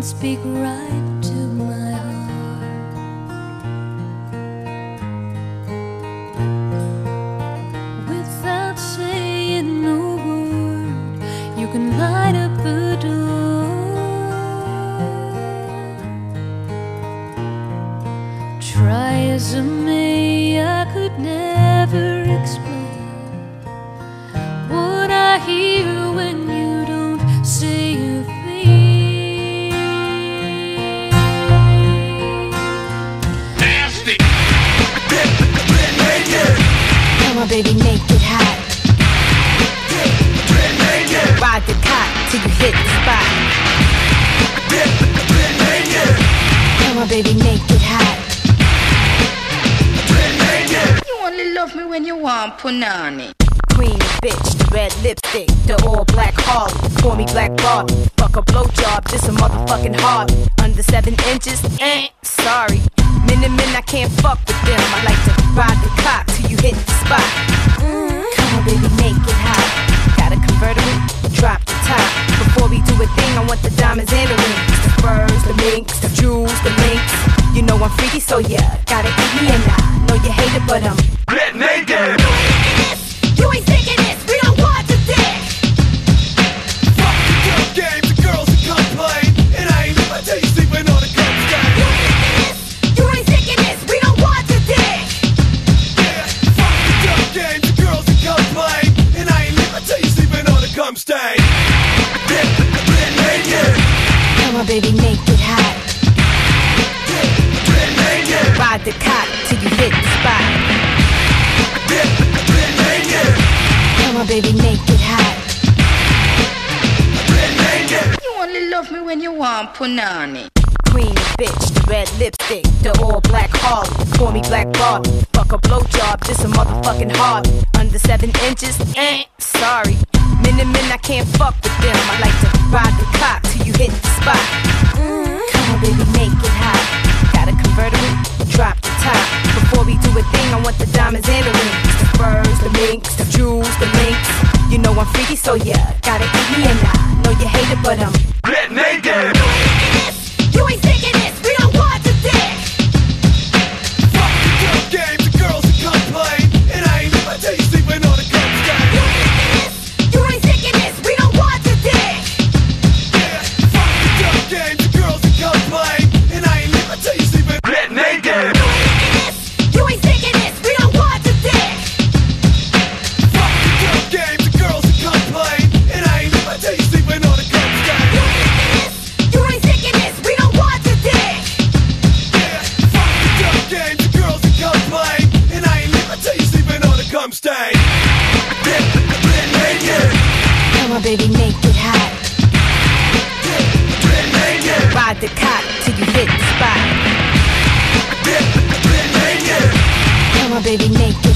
speak right to my heart. Without saying a word, you can light up the door. Try as I may, I could never explain what I hear when you don't say a thing. Nasty. Come on, baby, make it hot. Ride the cot till you hit the spot. Come on, baby, make it hot. You only love me when you want punani. Queen bitch, the red lipstick, the all black Harley. Call me Black Barbie. Fuck a blowjob, this a motherfucking hard. Under 7 inches, sorry. Min I can't fuck with them. I like to ride the cock till you hit the spot. Come on, baby, make it hot. Got a convertible, drop the top. Before we do a thing, I want the diamonds and the rings, the furs, the minks, the jewels, the links. You know I'm freaky, so yeah, gotta eat me and I know you hate it, but I'm Get naked. You ain't sick of this, we don't want the dick. Fuck the girl game, the girls that complain, and I ain't never tell you sleeping on a cup stand. You ain't sick of this, we don't want the dick. Yeah, fuck the girl game, the girls that complain, and I ain't never tell you sleeping on a cum stain. Get naked. Come on, baby, make it hot. Get naked. Ride the cock till you hit the spot. Get naked. Come on, baby, make it hot. Get naked. You only love me when you want punani. Queen bitch, the red lipstick, the all black Harley. Call me Black Barbie. Fuck a blowjob, this a motherfucking hard. Under 7 inches, sorry. Min I can't fuck with them. I like to ride the cock till you hit the spot. Come on, baby, make it hot. Got a convertible, drop the top. Before we do a thing, I want the diamonds and the rings, the furs, the minks, the jewels, the links. You know I'm freaky, so yeah, gotta eat me and I know you hate it, but I'm Get naked. You ain't sick of this, we don't want the dick. Fuck the girl game, the girls that complain, and I ain't never tell you sleeping on a cup stand. You ain't sick of this, we don't want the dick. Yeah, fuck the girl game, the girls that complain, and I ain't never tell you sleeping. Get naked. You ain't sick of this, we don't want the dick. Fuck the girl game, the girls that complain, and I ain't never tell you sleeping on a cup stand. You ain't sick of this, we don't want the dick. Yeah, fuck the girl game, the girls that complain, and I ain't never tell you sleeping on a cum stain. Get naked. Come on, baby, make it hot. Get naked. Ride the cock till you hit the spot. Get naked. Come on, baby, make it